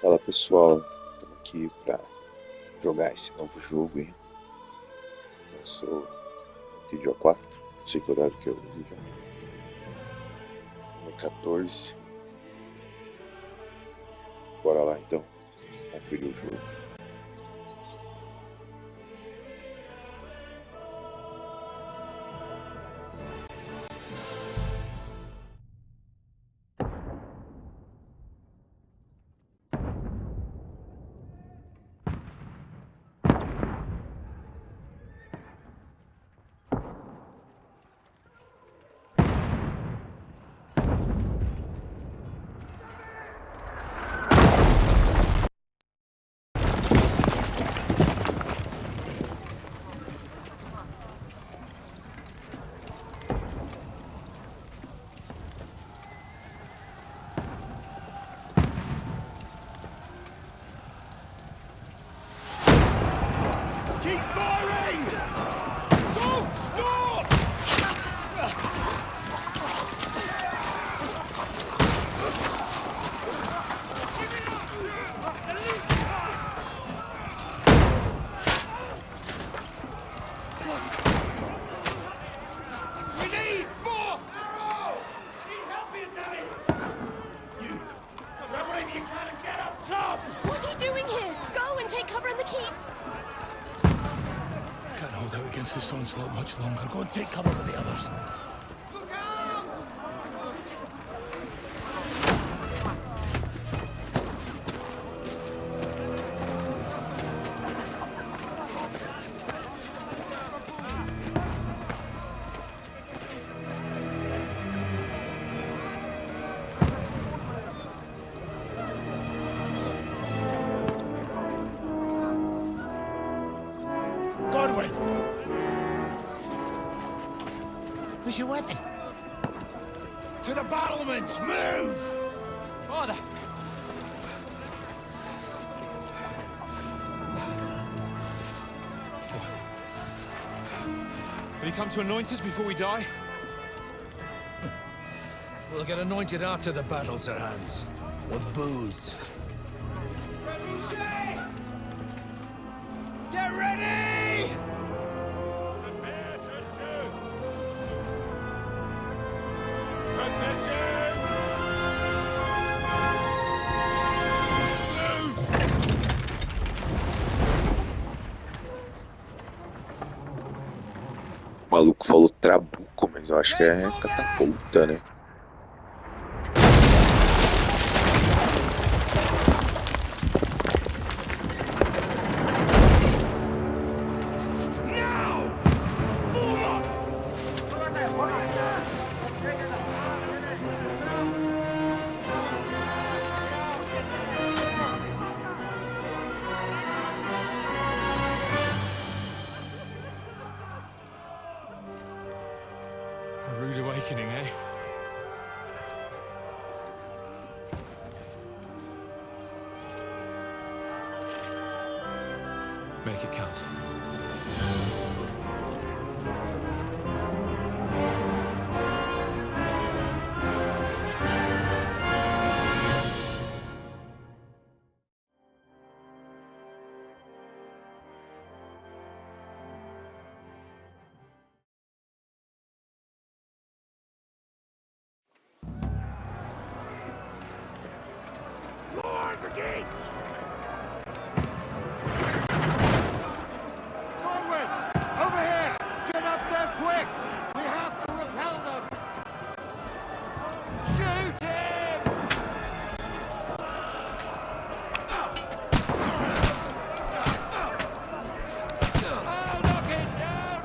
Fala pessoal, estamos aqui para jogar esse novo jogo aí. Lançou no dia 4, não sei que horário que eu vi já. No 14. Bora lá então, conferir o jogo. Keep firing! Don't stop! We need more! Need help here, Danny! You grab whatever you can and get up top! What are you doing here? Go and take cover in the keep. Can't hold out against this onslaught much longer. Go and take cover with the others. Look out! Godwin! Where's your weapon? To the battlements! Move! Father! Will you come to anoint us before we die? We'll get anointed after the battle, Sir Hans. With booze. Get ready! Prepare to shoot! Positions! O maluco falou trabuco, mas eu acho que é catapulta, né? A rude awakening, eh? Make it count. More brigades! Godwin! Over here! Get up there quick! We have to repel them! Shoot him! Oh, knock it down!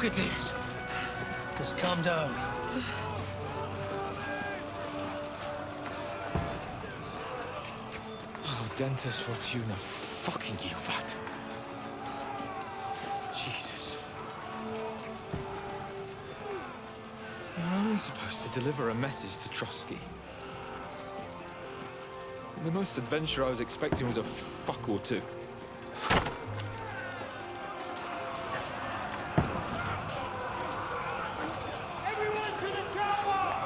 Look at it. Just calm down. Oh, Dentes Fortuna, fucking Juvat. Jesus. You're only supposed to deliver a message to Trotsky. The most adventure I was expecting was a fuck or two. Everyone to the tower!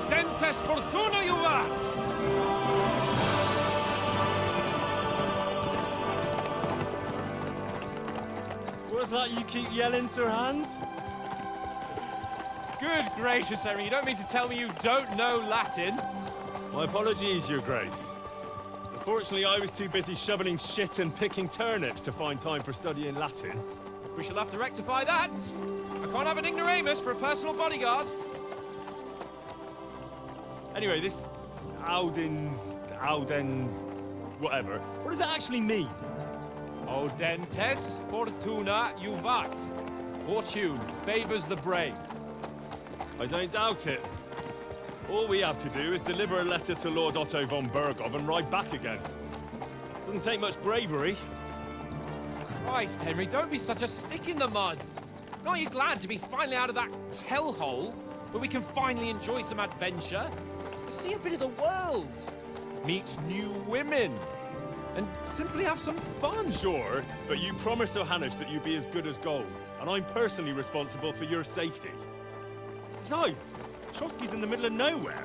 Dentes Fortuna, Juvat! What's that you keep yelling, Sir Hans? Good gracious, Henry, you don't mean to tell me you don't know Latin? My apologies, Your Grace. Unfortunately, I was too busy shoveling shit and picking turnips to find time for studying Latin. We shall have to rectify that. I can't have an ignoramus for a personal bodyguard. Anyway, this Audens, whatever. What does that actually mean? O Dentes Fortuna Juvat. Fortune favors the brave. I don't doubt it. All we have to do is deliver a letter to Lord Otto von Bergov and ride back again. Doesn't take much bravery. Christ, Henry, don't be such a stick in the mud. Aren't you glad to be finally out of that hellhole where we can finally enjoy some adventure? See a bit of the world, meet new women, and simply have some fun. Sure, but you promised Johannes that you'd be as good as gold, and I'm personally responsible for your safety. Besides, Trotsky's in the middle of nowhere,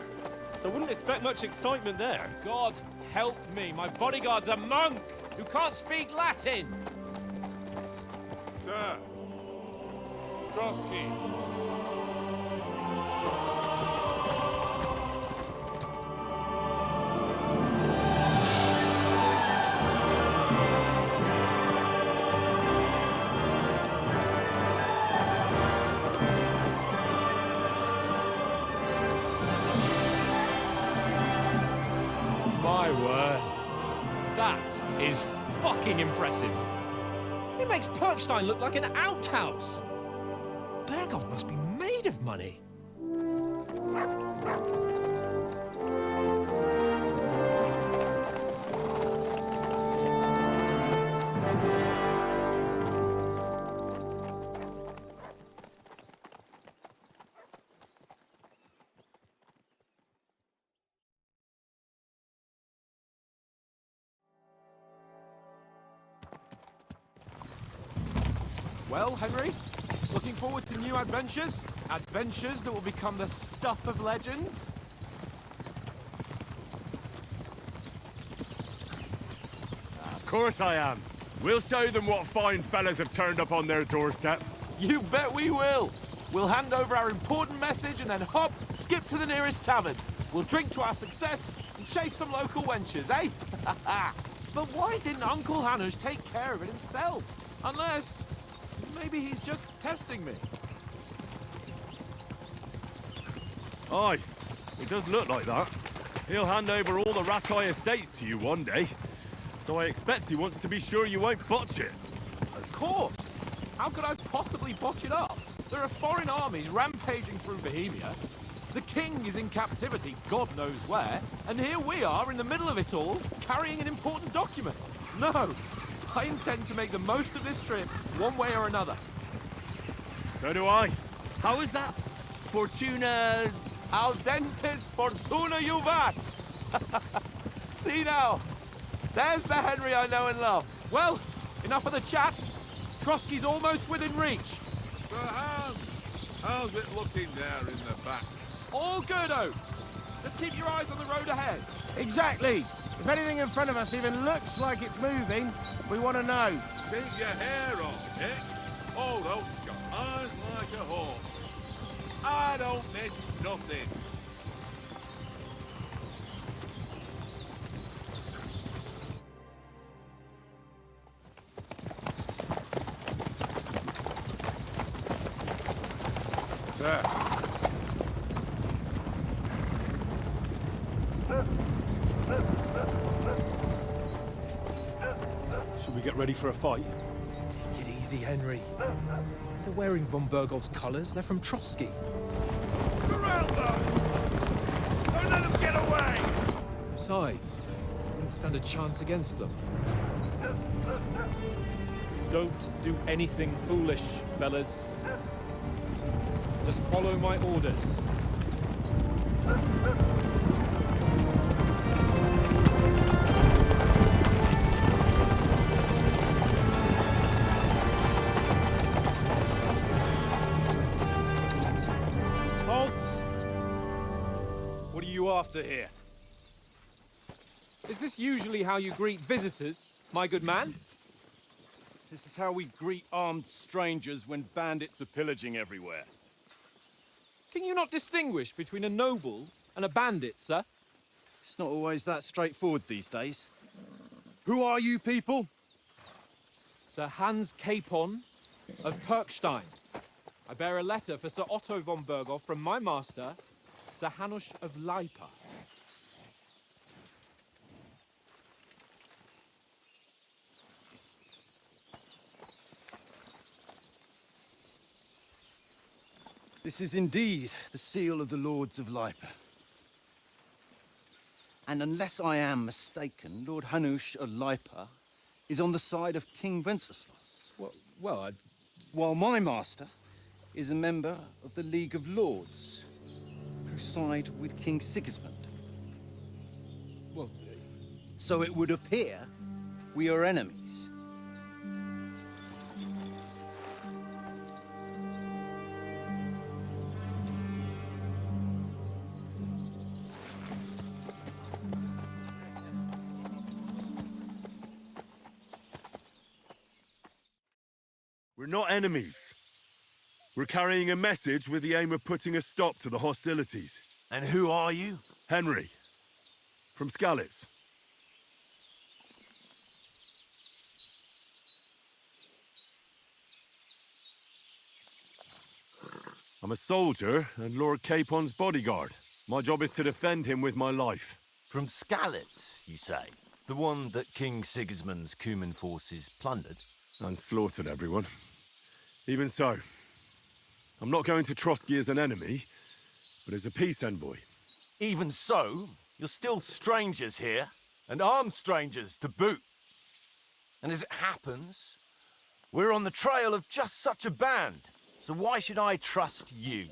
so I wouldn't expect much excitement there. God help me, my bodyguard's a monk who can't speak Latin. Sir! Trotsky! My word. That is fucking impressive. It makes Perkstein look like an outhouse. Bergov must be made of money. Well, Henry, looking forward to new adventures? Adventures that will become the stuff of legends? Of course I am. We'll show them what fine fellas have turned up on their doorstep. You bet we will. We'll hand over our important message and then hop, skip to the nearest tavern. We'll drink to our success and chase some local wenches, eh? But why didn't Uncle Hanush take care of it himself? Unless... maybe he's just testing me. Aye, it does look like that. He'll hand over all the Rattay estates to you one day. So I expect he wants to be sure you won't botch it. Of course. How could I possibly botch it up? There are foreign armies rampaging through Bohemia. The king is in captivity, God knows where, and here we are in the middle of it all, carrying an important document. No, I intend to make the most of this trip, one way or another. So do I. How is that? Fortuna... Audentes fortuna juvat! See now, there's the Henry I know and love. Well, enough of the chat. Trotsky's almost within reach. Sir Hans, how's it looking there in the back? All good, Oates. Just keep your eyes on the road ahead. Exactly. If anything in front of us even looks like it's moving, we want to know. Keep your hair on, Dick. Old Oak's got eyes like a hawk. I don't miss nothing. Sir. Should we get ready for a fight? Take it easy, Henry. They're wearing von Bergov's colours. They're from Trotsky. Surround them! Don't let them get away! Besides, we won't stand a chance against them. Don't do anything foolish, fellas. Just follow my orders. Halt! What are you after here? Is this usually how you greet visitors, my good man? This is how we greet armed strangers when bandits are pillaging everywhere. Can you not distinguish between a noble and a bandit, sir? It's not always that straightforward these days. Who are you people? Sir Hans Capon of Perkstein. I bear a letter for Sir Otto von Berghoff from my master, Sir Hanush of Lipa. This is indeed the seal of the Lords of Lipa. And unless I am mistaken, Lord Hanush of Lipa is on the side of King Wenceslas. Well, While my master is a member of the League of Lords, who side with King Sigismund. well, So it would appear we are enemies. We're not enemies. We're carrying a message with the aim of putting a stop to the hostilities. And who are you? Henry, from Skalitz. I'm a soldier and Lord Capon's bodyguard. My job is to defend him with my life. From Skalitz, you say? The one that King Sigismund's Cuman forces plundered? And slaughtered everyone. Even so, I'm not going to Trotsky as an enemy, but as a peace envoy. Even so, you're still strangers here, and armed strangers to boot. And as it happens, we're on the trail of just such a band, so why should I trust you?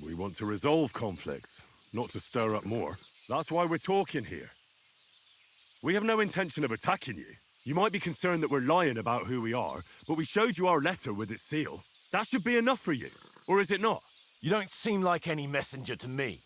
We want to resolve conflicts, not to stir up more. That's why we're talking here. We have no intention of attacking you. You might be concerned that we're lying about who we are, but we showed you our letter with its seal. That should be enough for you, or is it not? You don't seem like any messenger to me.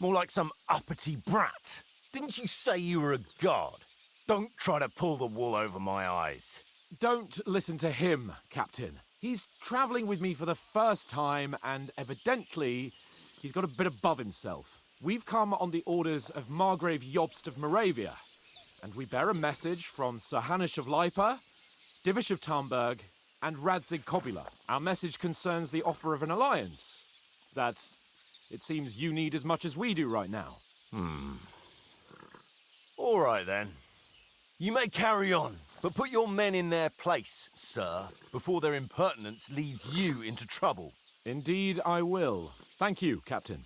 More like some uppity brat. Didn't you say you were a god? Don't try to pull the wool over my eyes. Don't listen to him, Captain. He's traveling with me for the first time, and evidently, he's got a bit above himself. We've come on the orders of Margrave Jobst of Moravia, and we bear a message from Sir Hanush of Lipa, Divish of Tarnberg, and Radzig Kobula. Our message concerns the offer of an alliance that it seems you need as much as we do right now. All right, then. You may carry on, but put your men in their place, sir, before their impertinence leads you into trouble. Indeed, I will. Thank you, Captain.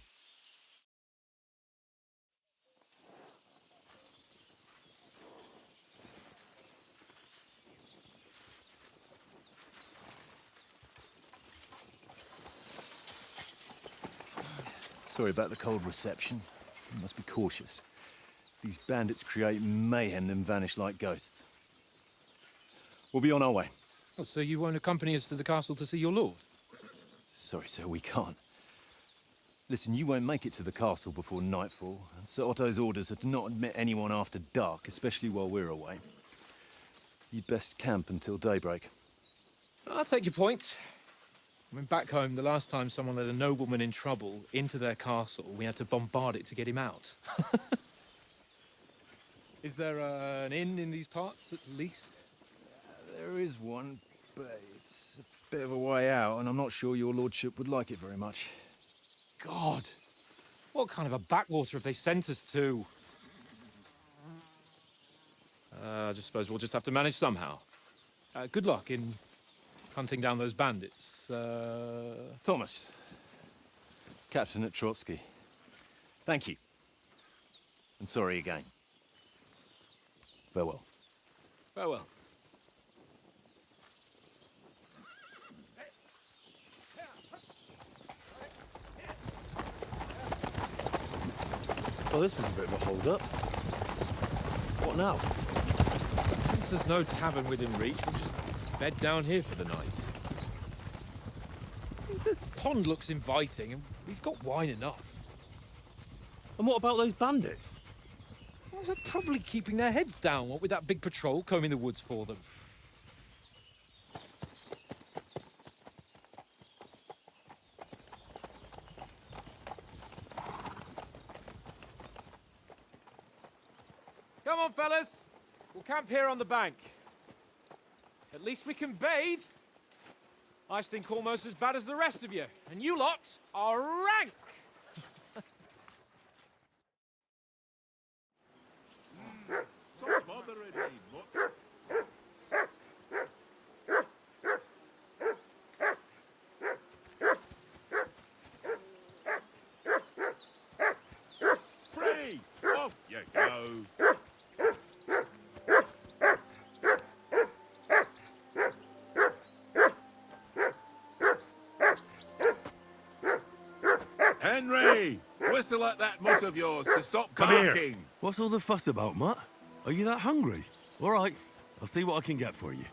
Sorry about the cold reception. You must be cautious. These bandits create mayhem then vanish like ghosts. We'll be on our way. Oh, so you won't accompany us to the castle to see your lord? Sorry, sir, we can't. Listen, you won't make it to the castle before nightfall, and Sir Otto's orders are to not admit anyone after dark, especially while we're away. You'd best camp until daybreak. I'll take your point. I mean, back home, the last time someone let a nobleman in trouble into their castle, we had to bombard it to get him out. Is there an inn in these parts, at least? There is one, but it's a bit of a way out, and I'm not sure your lordship would like it very much. God! What kind of a backwater have they sent us to? I just suppose we'll just have to manage somehow. Good luck in hunting down those bandits. Thomas, Captain at Trotsky. Thank you. And sorry again. Farewell. Farewell. Well, this is a bit of a hold-up. What now? Since there's no tavern within reach, we'll just bed down here for the night. The pond looks inviting, and we've got wine enough. And what about those bandits? Well, they're probably keeping their heads down, what with that big patrol combing the woods for them. Come on, fellas. We'll camp here on the bank. At least we can bathe. I stink almost as bad as the rest of you, and you lot are rank! Stop bothering me, mutt. Free! Off you go! Henry! Whistle at that mutt of yours to stop Come barking! here. What's all the fuss about, Mutt? Are you that hungry? All right, I'll see what I can get for you.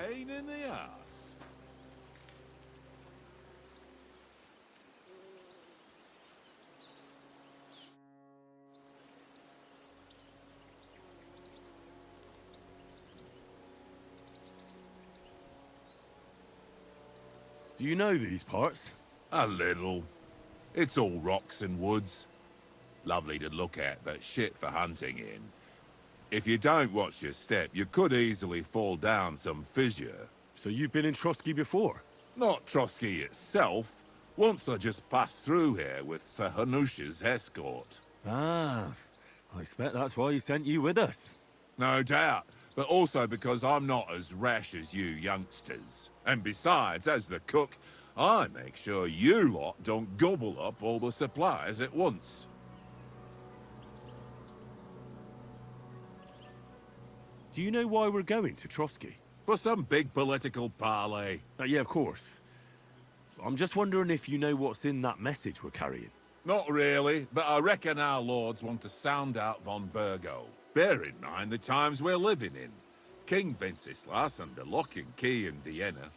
pain in the ass. Do you know these parts? A little. It's all rocks and woods. Lovely to look at, but shit for hunting in. If you don't watch your step, you could easily fall down some fissure. So you've been in Trotsky before? Not Trotsky itself. Once I just passed through here with Sir Hanush's escort. Ah, I expect that's why he sent you with us. No doubt, but also because I'm not as rash as you youngsters. And besides, as the cook, I make sure you lot don't gobble up all the supplies at once. Do you know why we're going to Trotsky? For some big political parley. Yeah, of course. I'm just wondering if you know what's in that message we're carrying. Not really, but I reckon our lords want to sound out von Burgo. Bear in mind the times we're living in. King Wenceslas under lock and key in Vienna,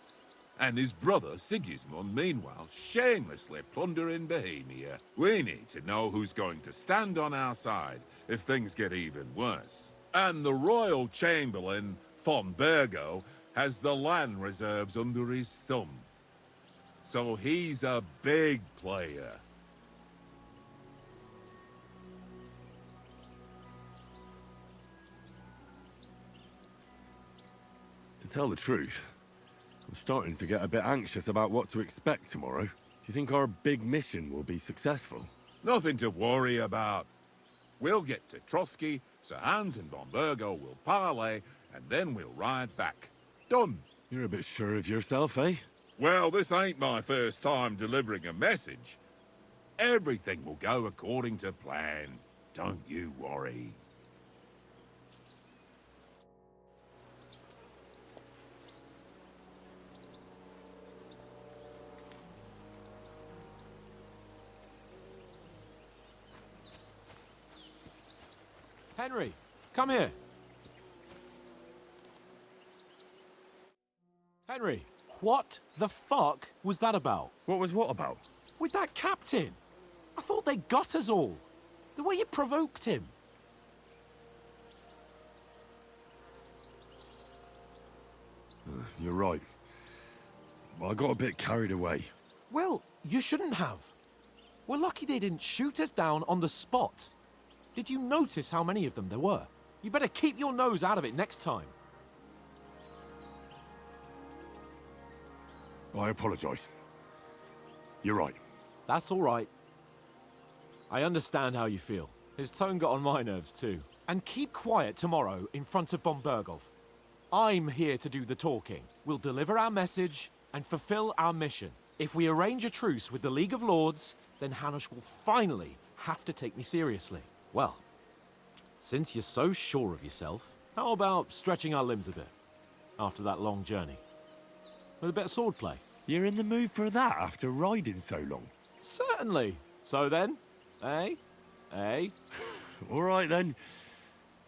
and his brother Sigismund, meanwhile, shamelessly plundering Bohemia. We need to know who's going to stand on our side if things get even worse. And the royal chamberlain, von Burgo, has the land reserves under his thumb. So he's a big player. To tell the truth, I'm starting to get a bit anxious about what to expect tomorrow. Do you think our big mission will be successful? Nothing to worry about. We'll get to Trotsky, Sir Hans and von Burgo will parley, and then we'll ride back. Done. You're a bit sure of yourself, eh? Well, this ain't my first time delivering a message. Everything will go according to plan. Don't you worry. Henry, come here. Henry, what the fuck was that about? What was what about? With that captain. I thought they got us all. The way you provoked him. You're right. I got a bit carried away. Well, you shouldn't have. We're lucky they didn't shoot us down on the spot. Did you notice how many of them there were? You better keep your nose out of it next time. I apologize. You're right. That's all right. I understand how you feel. His tone got on my nerves too. And keep quiet tomorrow in front of von Burgov. I'm here to do the talking. We'll deliver our message and fulfill our mission. If we arrange a truce with the League of Lords, then Hanush will finally have to take me seriously. Well, since you're so sure of yourself, how about stretching our limbs a bit after that long journey? With a bit of swordplay. You're in the mood for that after riding so long? Certainly. So then, eh? Eh? All right then.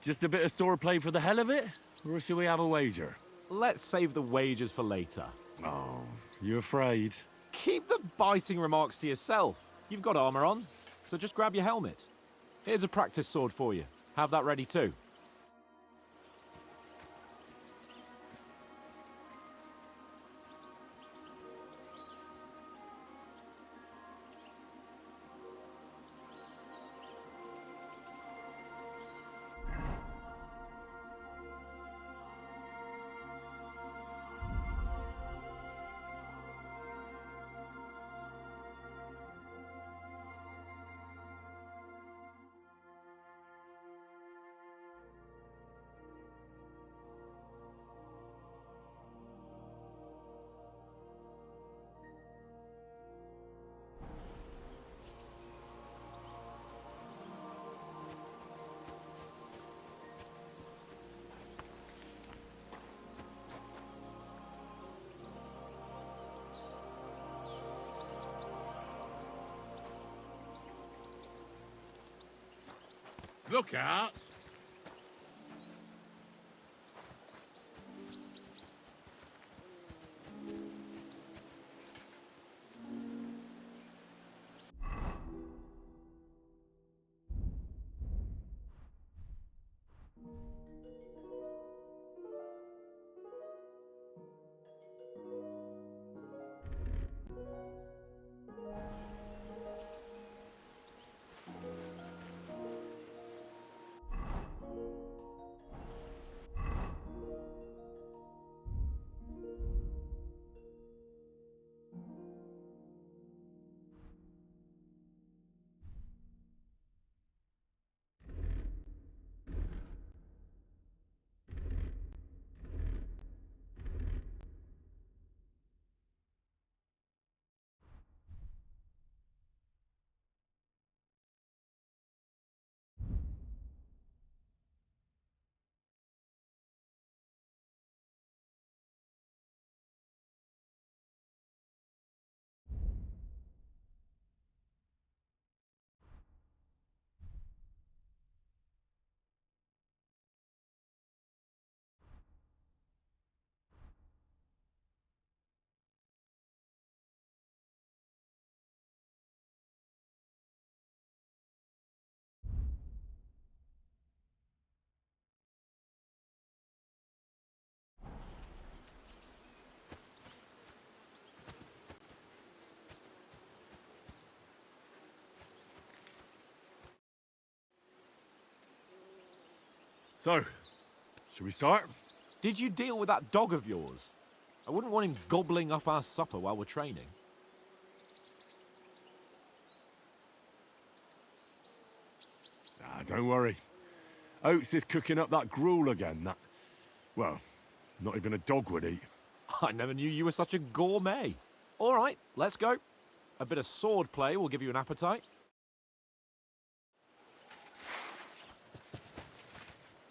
Just a bit of swordplay for the hell of it? Or shall we have a wager? Let's save the wagers for later. Oh, you afraid? Keep the biting remarks to yourself. You've got armor on, so just grab your helmet. Here's a practice sword for you. Have that ready too. Look out! So, should we start? Did you deal with that dog of yours? I wouldn't want him gobbling up our supper while we're training. Ah, don't worry. Oates is cooking up that gruel again, that... Well, not even a dog would eat. I never knew you were such a gourmet. All right, let's go. A bit of sword play will give you an appetite.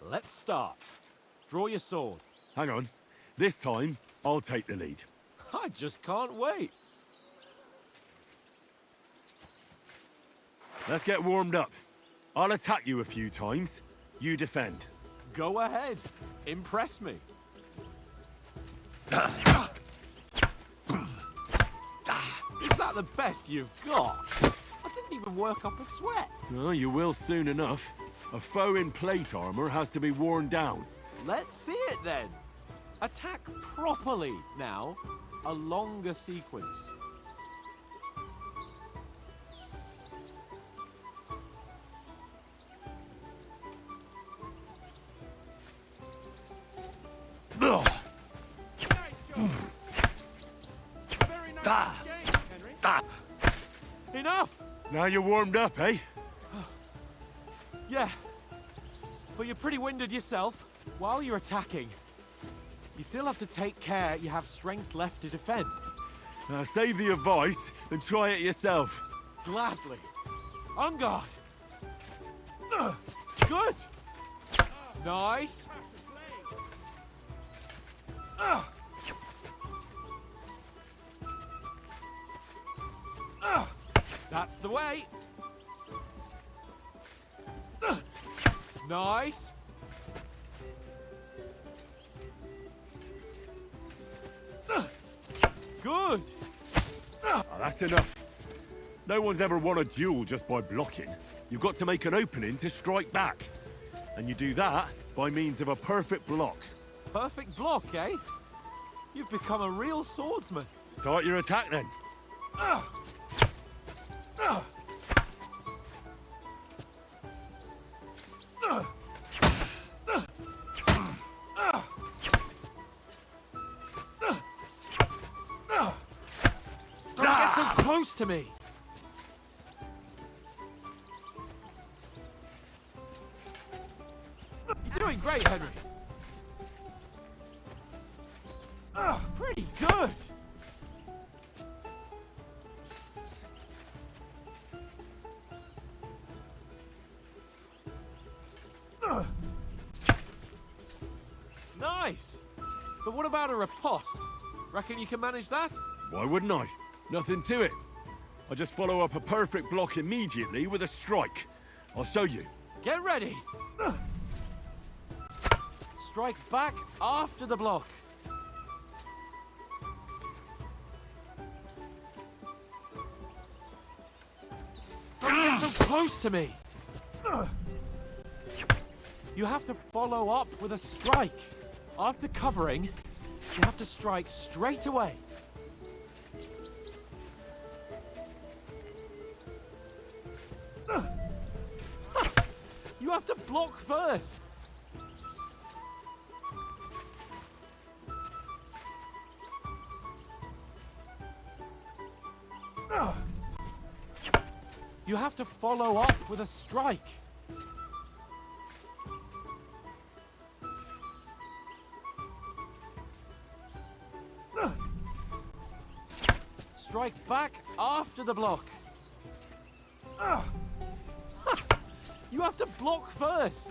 Let's start. Draw your sword. Hang on. This time, I'll take the lead. I just can't wait. Let's get warmed up. I'll attack you a few times. You defend. Go ahead. Impress me. Is that the best you've got? I didn't even work up a sweat. Oh, you will soon enough. A foe in plate armor has to be worn down. Let's see it then. Attack properly now. A longer sequence. Enough! Now you're warmed up, eh? Yeah. But you're pretty winded yourself. While you're attacking, you still have to take care you have strength left to defend. Save the advice and try it yourself. Gladly. On guard. Good. Nice. That's the way. Nice. Good. Oh, that's enough. No one's ever won a duel just by blocking. You've got to make an opening to strike back. And you do that by means of a perfect block. Perfect block, eh? You've become a real swordsman. Start your attack then. Don't get so close to me. You're doing great, Henry. Pretty good. Nice. But what about a riposte? Reckon you can manage that? Why wouldn't I? Nothing to it. I just follow up a perfect block immediately with a strike. I'll show you. Get ready. Strike back after the block. Don't get so close to me. You have to follow up with a strike. After covering, you have to strike straight away. You have to block first. You have to follow up with a strike. Strike back after the block. You have to block first.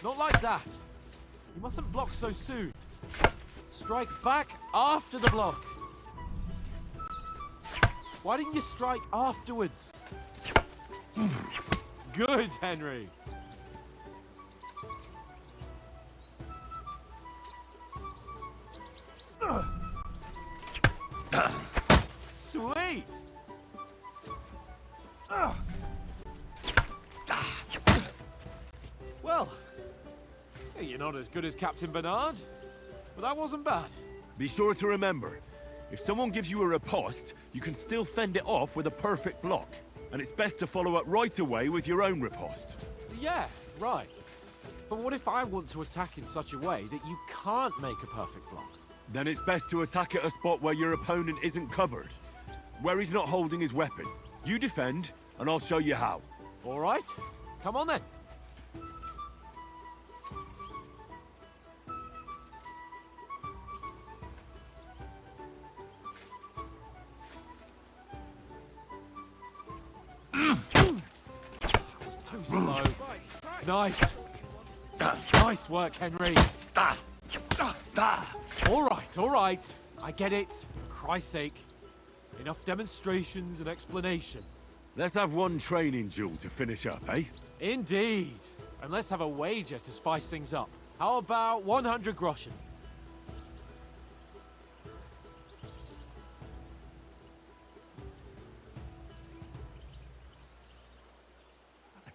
Not like that. You mustn't block so soon. Strike back after the block. Why didn't you strike afterwards? Good, Henry. Sweet. Well, you're not as good as Captain Bernard, but that wasn't bad. Be sure to remember, if someone gives you a riposte, you can still fend it off with a perfect block. And it's best to follow up right away with your own riposte. Yeah, right. But what if I want to attack in such a way that you can't make a perfect block? Then it's best to attack at a spot where your opponent isn't covered. Where he's not holding his weapon. You defend, and I'll show you how. All right. Come on then. Too slow. Nice. Nice work, Henry. All right. I get it. For Christ's sake. Enough demonstrations and explanations. Let's have one training duel to finish up, eh? Indeed. And let's have a wager to spice things up. How about 100 groschen?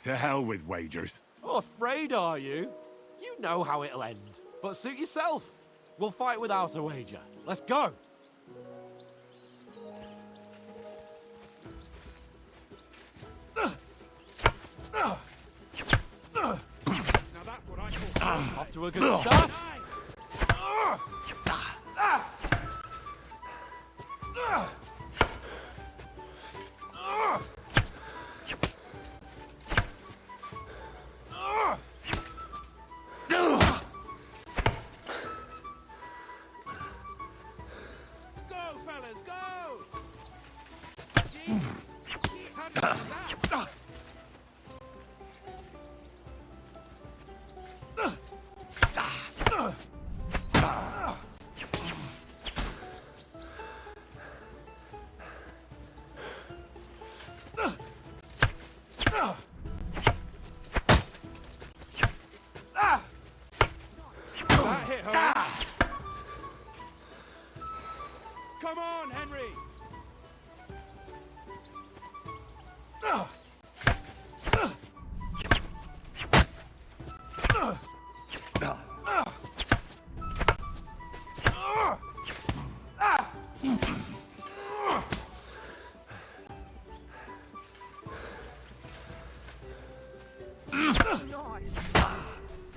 To hell with wagers. Oh, afraid are you? You know how it'll end. But suit yourself. We'll fight without a wager. Let's go. Off to a good start. That hit home. Come on, Henry.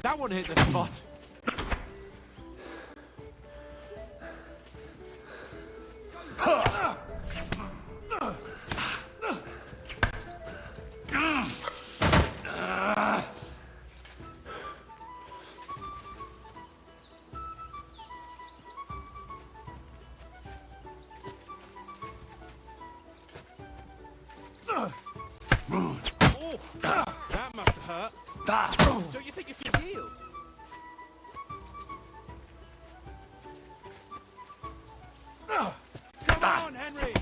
That one hit the spot. That must have hurt. Don't you think you should yield? Come on, Henry.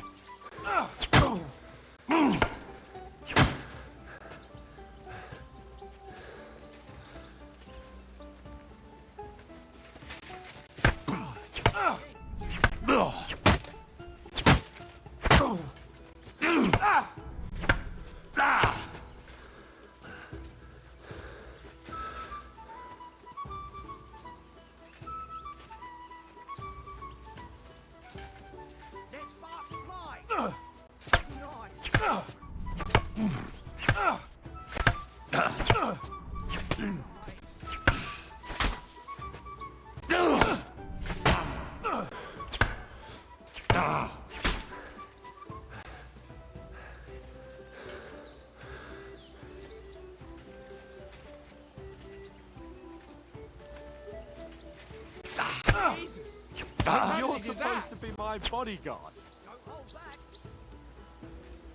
And you're supposed to be my bodyguard.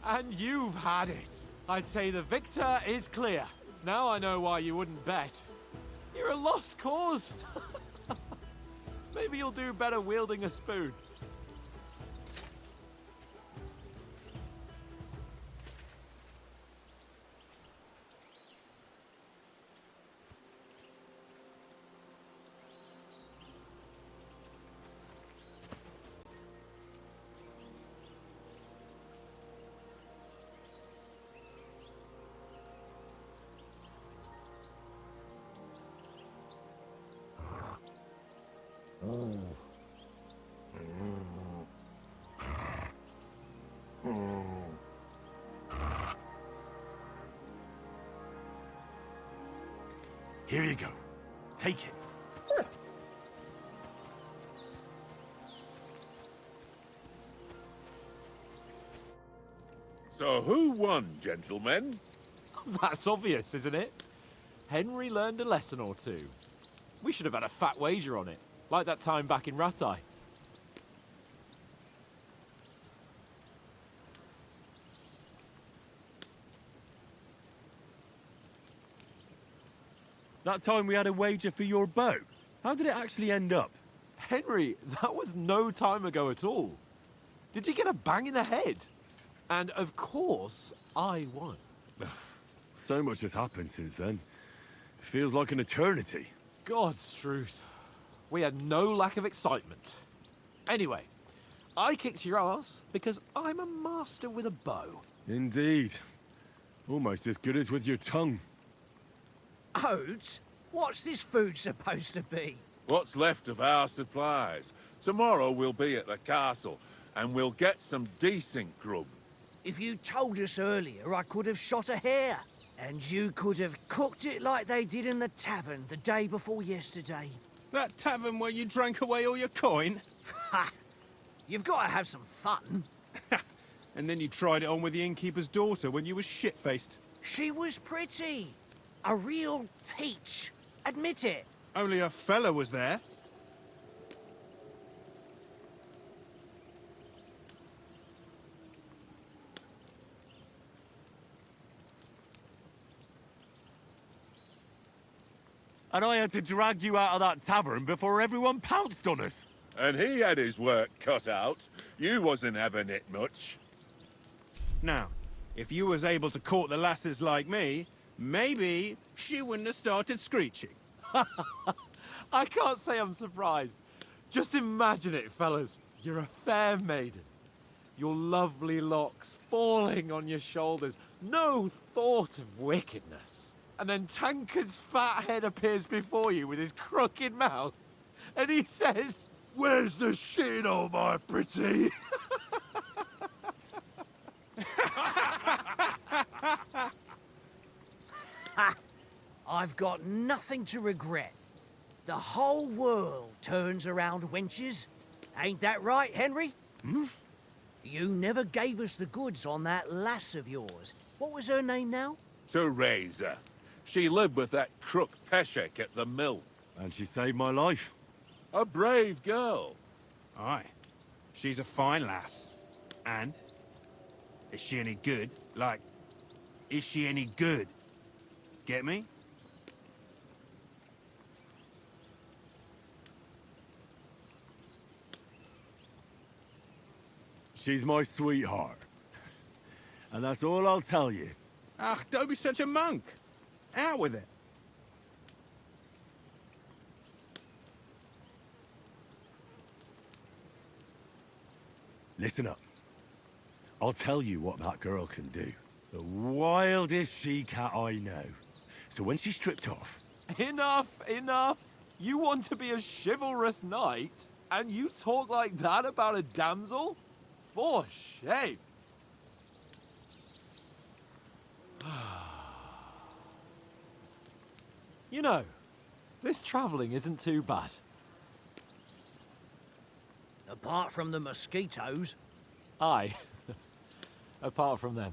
And you've had it. I'd say the victor is clear. Now I know why you wouldn't bet. You're a lost cause. Maybe you'll do better wielding a spoon. Here you go. Take it. So who won, gentlemen? That's obvious, isn't it? Henry learned a lesson or two. We should have had a fat wager on it, like that time back in Rattay. That time we had a wager for your bow. How did it actually end up? Henry, that was no time ago at all. Did you get a bang in the head? And of course, I won. So much has happened since then. It feels like an eternity. God's truth. We had no lack of excitement. Anyway, I kicked your ass because I'm a master with a bow. Indeed. Almost as good as with your tongue. Oats? What's this food supposed to be? What's left of our supplies. Tomorrow we'll be at the castle, and we'll get some decent grub. If you told us earlier, I could have shot a hare. And you could have cooked it like they did in the tavern the day before yesterday. That tavern where you drank away all your coin? Ha! You've got to have some fun. And then you tried it on with the innkeeper's daughter when you were shit-faced. She was pretty. A real peach. Admit it. Only a fella was there. And I had to drag you out of that tavern before everyone pounced on us. And he had his work cut out. You wasn't having it much. Now, if you was able to court the lasses like me, maybe she wouldn't have started screeching. I can't say I'm surprised. Just imagine it, fellas. You're a fair maiden. Your lovely locks falling on your shoulders. No thought of wickedness. And then Tankard's fat head appears before you with his crooked mouth. And he says, "Where's the shit, oh my pretty?" I've got nothing to regret. The whole world turns around wenches. Ain't that right, Henry? Hmm? You never gave us the goods on that lass of yours. What was her name now? Teresa. She lived with that crook Peshek at the mill. And she saved my life. A brave girl. Aye. She's a fine lass. And? Is she any good? Like, is she any good? Get me? She's my sweetheart. And that's all I'll tell you. Ah, don't be such a monk. Out with it. Listen up. I'll tell you what that girl can do. The wildest she-cat I know. So when she's stripped off... Enough, enough. You want to be a chivalrous knight, and you talk like that about a damsel? For shame. You know, this travelling isn't too bad. Apart from the mosquitoes. Aye. Apart from them.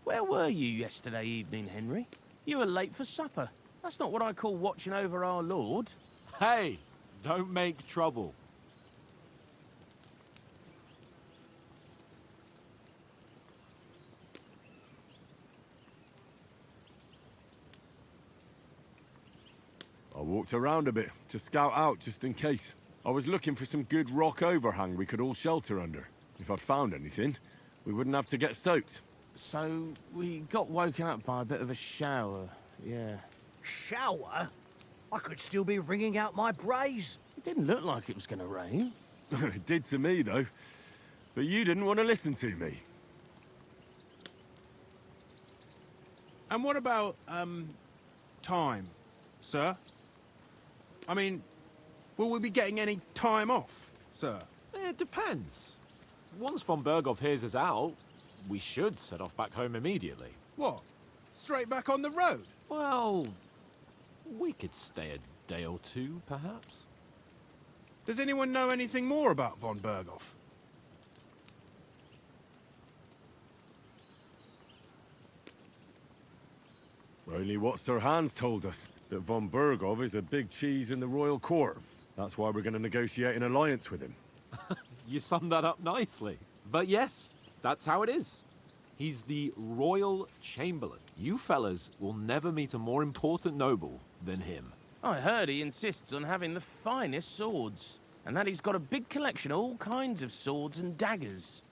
Where were you yesterday evening, Henry? You were late for supper. That's not what I call watching over our Lord. Hey, don't make trouble. I walked around a bit to scout out just in case. I was looking for some good rock overhang we could all shelter under. If I'd found anything, we wouldn't have to get soaked. So, we got woken up by a bit of a shower, yeah. Shower? I could still be wringing out my brays. It didn't look like it was going to rain. It did to me, though. But you didn't want to listen to me. And what about, time, sir? I mean, will we be getting any time off, sir? It depends. Once von Berghoff hears us out, we should set off back home immediately. What? Straight back on the road? Well, we could stay a day or two, perhaps. Does anyone know anything more about von Berghoff? Only what Sir Hans told us, that von Berghoff is a big cheese in the royal court. That's why we're going to negotiate an alliance with him. You summed that up nicely. But yes, that's how it is. He's the Royal Chamberlain. You fellas will never meet a more important noble than him. I heard he insists on having the finest swords, and that he's got a big collection of all kinds of swords and daggers.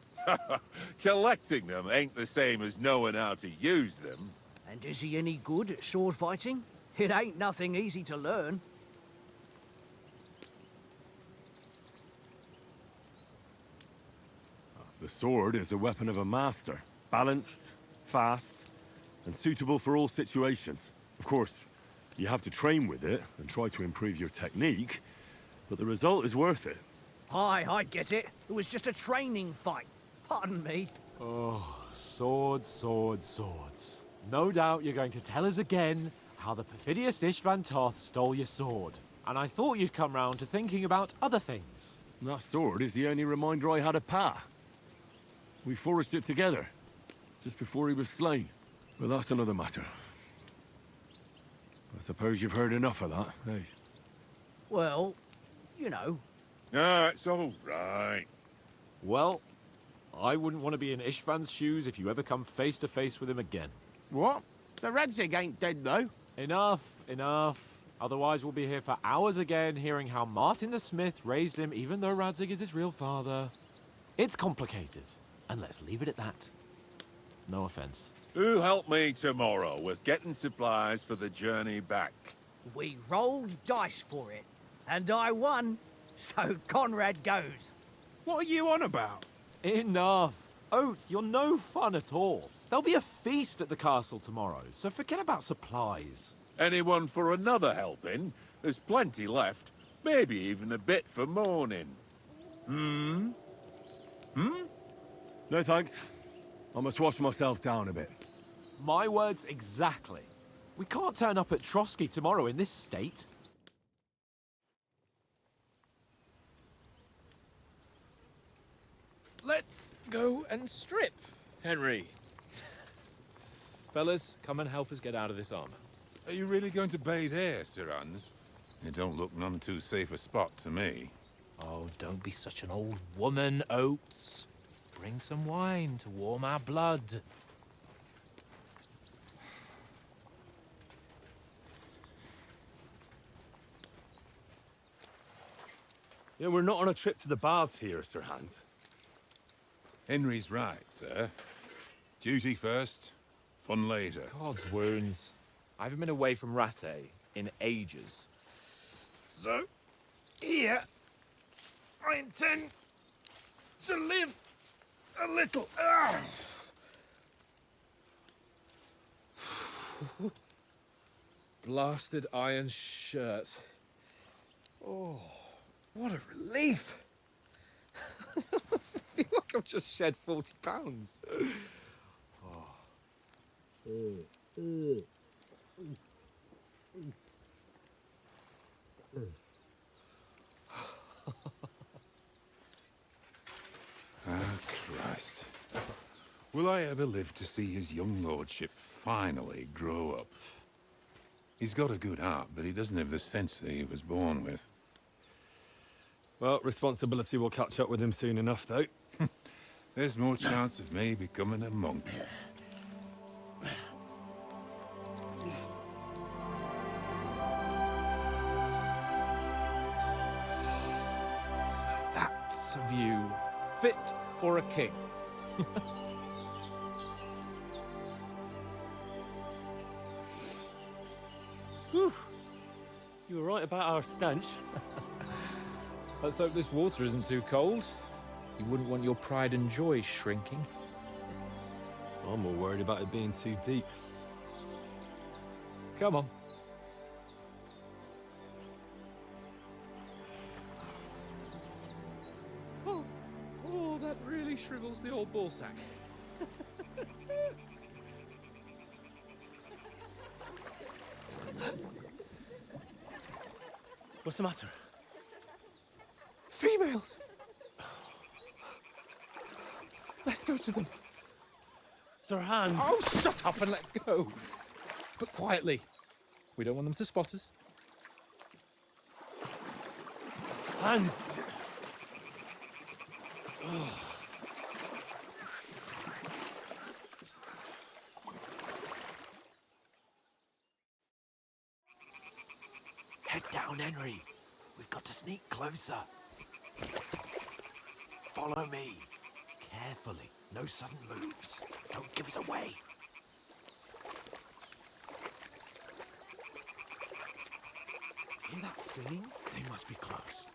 Collecting them ain't the same as knowing how to use them. And is he any good at sword fighting? It ain't nothing easy to learn. The sword is the weapon of a master. Balanced, fast, and suitable for all situations. Of course, you have to train with it and try to improve your technique, but the result is worth it. Aye, I get it. It was just a training fight. Pardon me. Oh, swords, swords, swords. No doubt you're going to tell us again how the perfidious Istvan Toth stole your sword. And I thought you'd come round to thinking about other things. That sword is the only reminder I had of Pa. We forged it together, just before he was slain. But that's another matter. I suppose you've heard enough of that, eh? Well, you know. Ah, it's all right. Well, I wouldn't want to be in Istvan's shoes if you ever come face to face with him again. What? So Radzig ain't dead, though? Enough, enough. Otherwise we'll be here for hours again hearing how Martin the Smith raised him even though Radzig is his real father. It's complicated, and let's leave it at that. No offense. Who helped me tomorrow with getting supplies for the journey back? We rolled dice for it, and I won, so Conrad goes. What are you on about? Enough. Oath, you're no fun at all. There'll be a feast at the castle tomorrow, so forget about supplies. Anyone for another helping? There's plenty left. Maybe even a bit for morning. No thanks. I must wash myself down a bit. My words exactly. We can't turn up at Trotsky tomorrow in this state. Let's go and strip, Henry. Fellas, come and help us get out of this armor. Are you really going to bathe here, Sir Hans? It don't look none too safe a spot to me. Oh, don't be such an old woman, Oates. Bring some wine to warm our blood. Yeah, we're not on a trip to the baths here, Sir Hans. Henry's right, sir. Duty first, fun later. God's wounds. I haven't been away from Rattay in ages. So, here, I intend to live a little. Blasted iron shirt. Oh, what a relief. I feel like I've just shed 40 pounds. Ah, Christ. Will I ever live to see his young lordship finally grow up? He's got a good heart, but he doesn't have the sense that he was born with. Well, responsibility will catch up with him soon enough, though. There's more chance of me becoming a monk. That's a view fit for a king. Whew. You were right about our stench. Let's hope this water isn't too cold. You wouldn't want your pride and joy shrinking. I'm more worried about it being too deep. Come on. Oh, that really shrivels the old ballsack. What's the matter? Females! Let's go to them. Sir Hans. Oh, shut up and let's go. But quietly. We don't want them to spot us. Hans! Head down, Henry. We've got to sneak closer. Follow me. Carefully. No sudden moves. Don't give us away. Hear that singing? They must be close.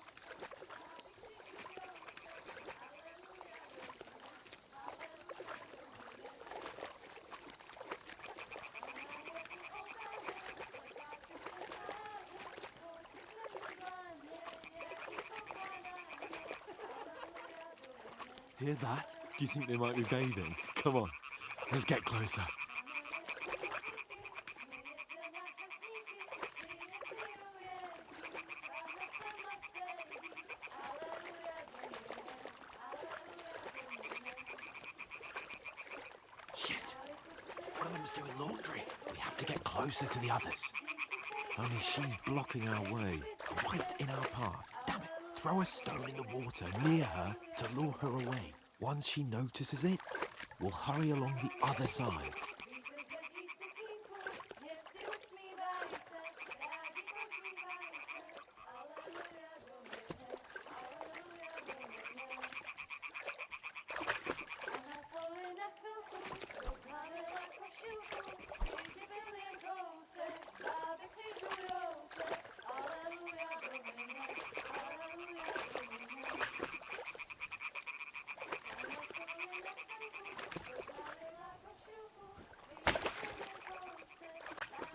Hear that? Do you think they might be bathing? Come on, let's get closer. Shit! One of them's doing laundry. We have to get closer to the others. Only she's blocking our way, right in our path. Damn it! Throw a stone in the water near her to lure her away. Once she notices it, we'll hurry along the other side.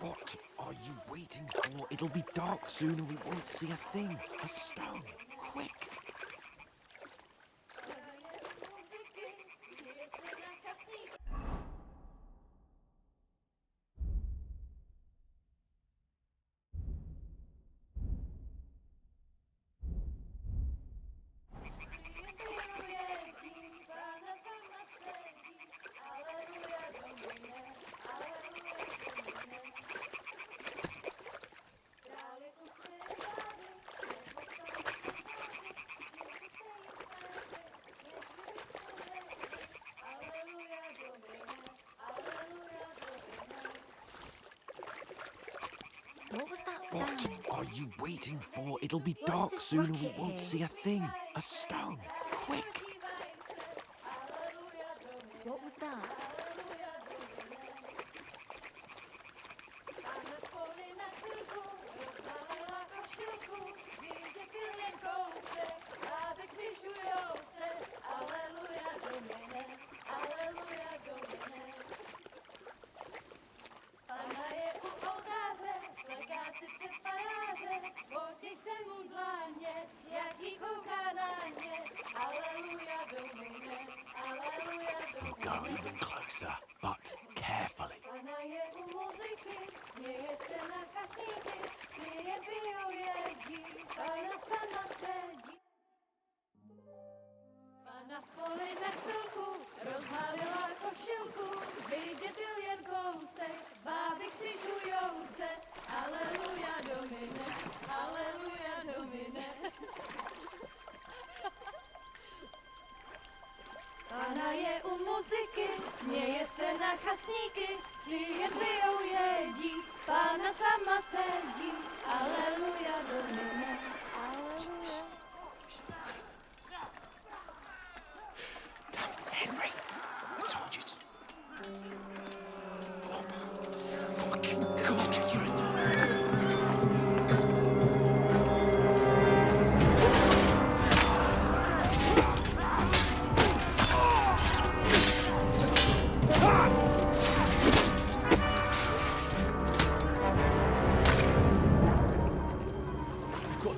What are you waiting for? It'll be dark soon and we won't see a thing. A stone. Quick. What was that sound? What are you waiting for? It'll be dark soon and we won't see a thing. A stone. Quick. What was that? We'll go even closer, but carefully. Pana je u muzyky, směje se na kasníky, ty jen pijou jedí, Pána sama sedí, aleluja domine, aleluja. Henry, I told you to...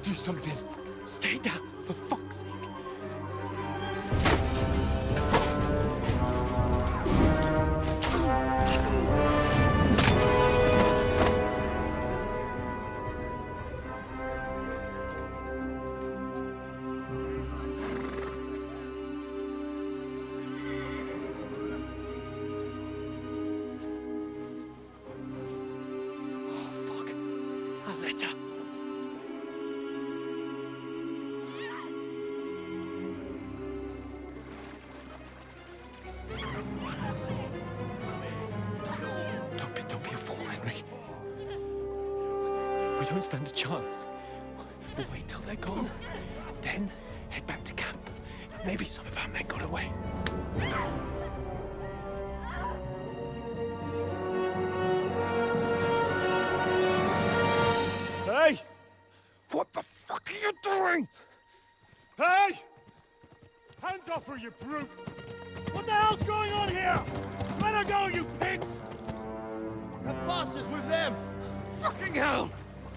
Do something. We don't stand a chance. We'll wait till they're gone, and then head back to camp. Maybe some of our men got away. Hey! What the fuck are you doing? Hey! Hands off her, you brute! What the hell's going on here? Let her go, you pigs! The bastards with them! Fucking hell!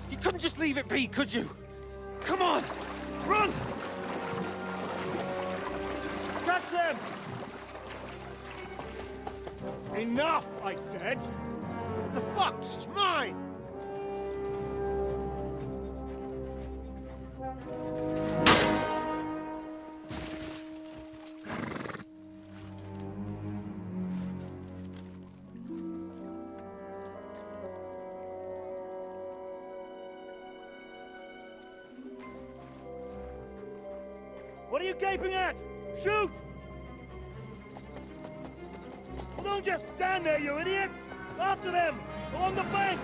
You couldn't just leave it be, could you? Come on! Run! Catch them! Enough, I said! What the fuck? She's mine! What are you gaping at? Shoot! Well, don't just stand there, you idiots! After them! Along the bank!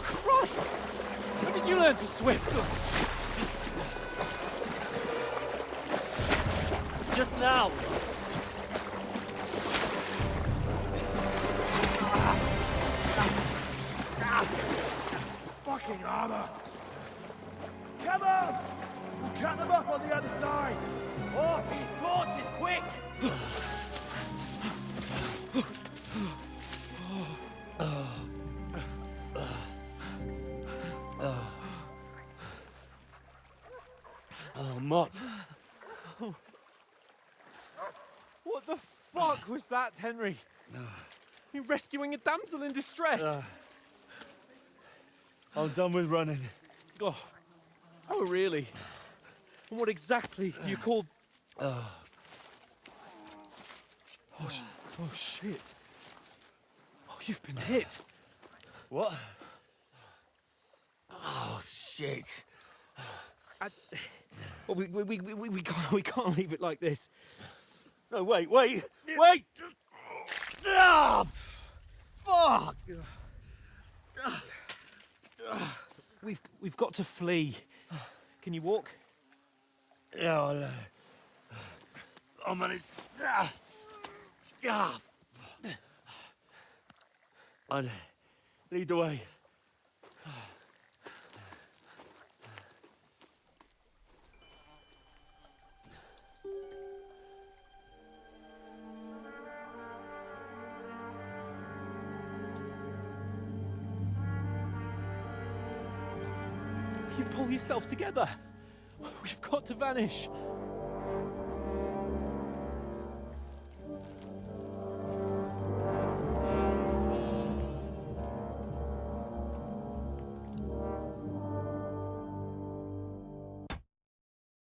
Christ! When did you learn to swim? Just now! Fucking armor! Come on! We'll cut them off on the other side! Oh, these torches, quick! Oh, Mott. What the fuck was that, Henry? You rescuing a damsel in distress? I'm done with running. Oh, really? And what exactly do you call... Oh, shit. Oh, you've been hit. What? Oh, shit. Well, we can't leave it like this. No, wait! Ah! Fuck! We've got to flee. Can you walk? Yeah, I'll manage. I'd lead the way. You pull yourself together. We've got to vanish.